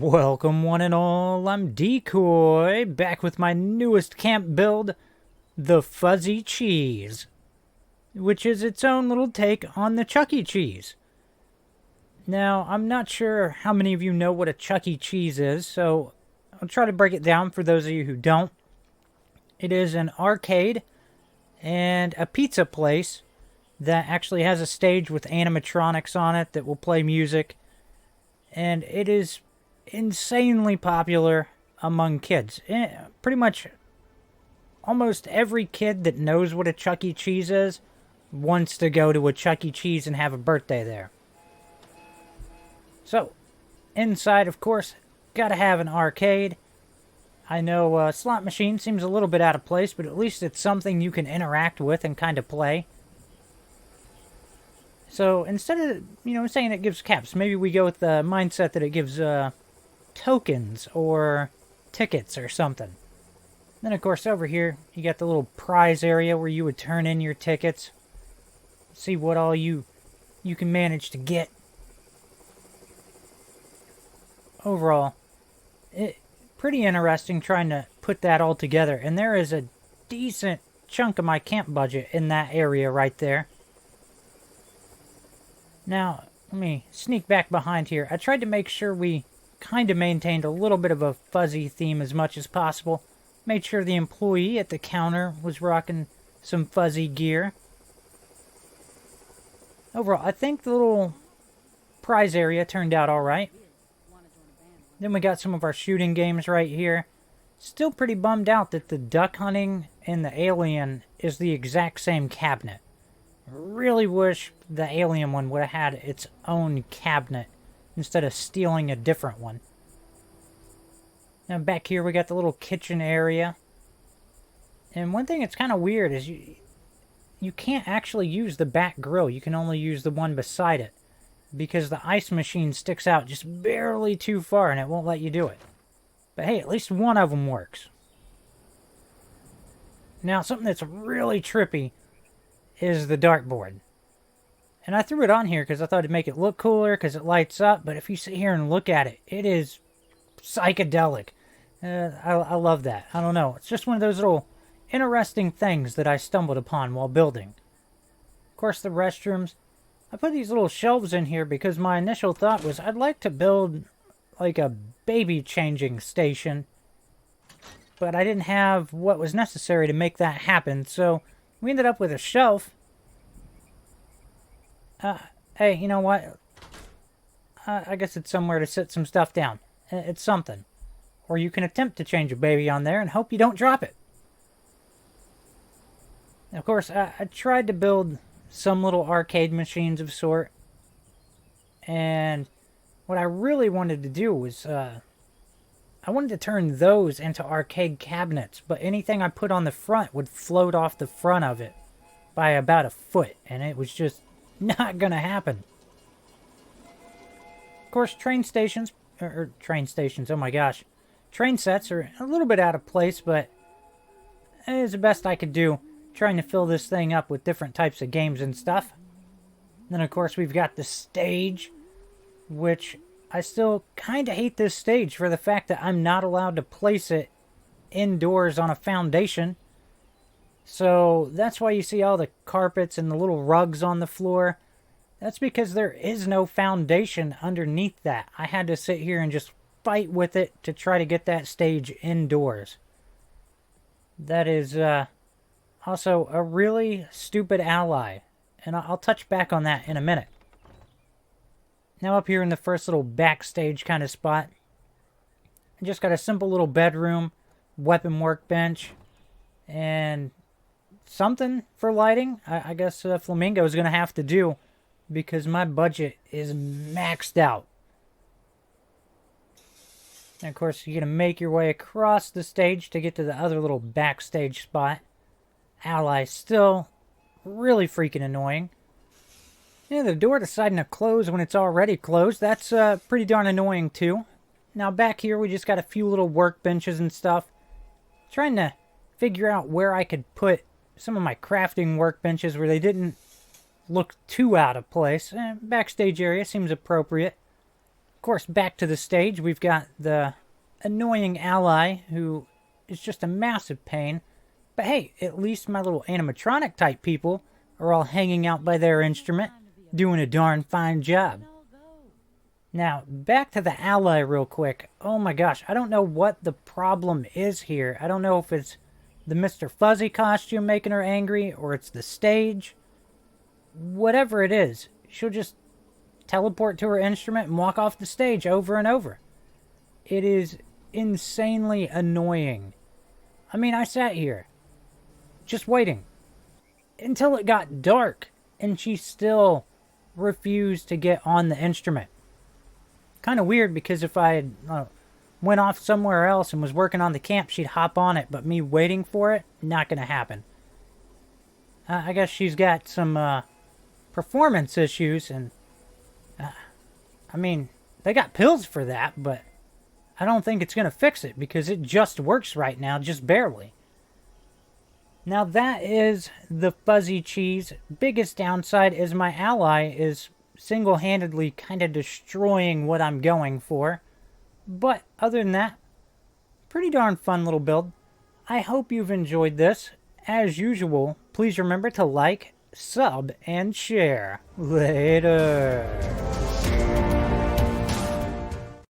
Welcome one and all, I'm Decoy, back with my newest camp build, the Fuzz-E-Cheese, which is its own little take on the Chuck E. Cheese. Now, I'm not sure how many of you know what a Chuck E. Cheese is, so I'll try to break it down for those of you who don't. It is an arcade and a pizza place that actually has a stage with animatronics on it that will play music, and it is insanely popular among kids. Pretty much almost every kid that knows what a Chuck E. Cheese is wants to go to a Chuck E. Cheese and have a birthday there. So, inside, of course, gotta have an arcade. I know a slot machine seems a little bit out of place, but at least it's something you can interact with and kind of play. So, instead of, saying it gives caps, maybe we go with the mindset that it gives, tokens or tickets or something. Then, of course, over here, you got the little prize area where you would turn in your tickets. See what all you can manage to get. Overall, pretty interesting trying to put that all together. And there is a decent chunk of my camp budget in that area right there. Now, let me sneak back behind here. I tried to make sure we kind of maintained a little bit of a fuzzy theme as much as possible. Made sure the employee at the counter was rocking some fuzzy gear. Overall, I think the little prize area turned out alright. Then we got some of our shooting games right here. Still pretty bummed out that the duck hunting and the alien is the exact same cabinet. Really wish the alien one would have had its own cabinet instead of stealing a different one. Now back here we got the little kitchen area. And one thing that's kind of weird is you can't actually use the back grill. You can only use the one beside it, because the ice machine sticks out just barely too far and it won't let you do it. But hey, at least one of them works. Now, something that's really trippy is the dartboard. And I threw it on here because I thought it'd make it look cooler because it lights up, but if you sit here and look at it, it is psychedelic. I love that. I don't know. It's just one of those little interesting things that I stumbled upon while building. Of course, the restrooms. I put these little shelves in here because my initial thought was I'd like to build like a baby changing station, but I didn't have what was necessary to make that happen, so we ended up with a shelf. Hey, you know what? I guess it's somewhere to sit some stuff down. It's something. Or you can attempt to change a baby on there and hope you don't drop it. Of course, I tried to build some little arcade machines of sort. And what I really wanted to do was, I wanted to turn those into arcade cabinets, but anything I put on the front would float off the front of it by about a foot, and it was just not gonna happen. Of course, train stations, oh my gosh. Train sets are a little bit out of place, but it is the best I could do, trying to fill this thing up with different types of games and stuff. Then, of course, we've got the stage, which I still kind of hate this stage for the fact that I'm not allowed to place it indoors on a foundation. So that's why you see all the carpets and the little rugs on the floor. That's because there is no foundation underneath that. I had to sit here and just fight with it to try to get that stage indoors. That is also a really stupid ally, and I'll touch back on that in a minute. Now up here in the first little backstage kind of spot, I just got a simple little bedroom, weapon workbench, and something for lighting. I guess Flamingo is going to have to do because my budget is maxed out. And of course, you're going to make your way across the stage to get to the other little backstage spot. Ally still really freaking annoying. Yeah, the door deciding to close when it's already closed. That's pretty darn annoying too. Now back here we just got a few little workbenches and stuff. Trying to figure out where I could put some of my crafting workbenches where they didn't look too out of place. Backstage area seems appropriate. Of course, back to the stage, we've got the annoying ally who is just a massive pain. But hey, at least my little animatronic type people are all hanging out by their instrument, doing a darn fine job. Now, back to the ally real quick. Oh my gosh, I don't know what the problem is here. I don't know if it's the Mr. Fuzzy costume making her angry, or it's the stage. Whatever it is, she'll just teleport to her instrument and walk off the stage over and over. It is insanely annoying. I mean, I sat here, just waiting, until it got dark, and she still refused to get on the instrument. Kind of weird, because if I had went off somewhere else and was working on the camp, she'd hop on it, but me waiting for it, not gonna happen. I guess she's got some performance issues, and I mean, they got pills for that, but I don't think it's gonna fix it, because it just works right now, just barely. Now that is the Fuzz-E-Cheese. Biggest downside is my ally is single-handedly kind of destroying what I'm going for. But other than that, pretty darn fun little build. I hope you've enjoyed this. As usual, please remember to like, sub, and share. Later.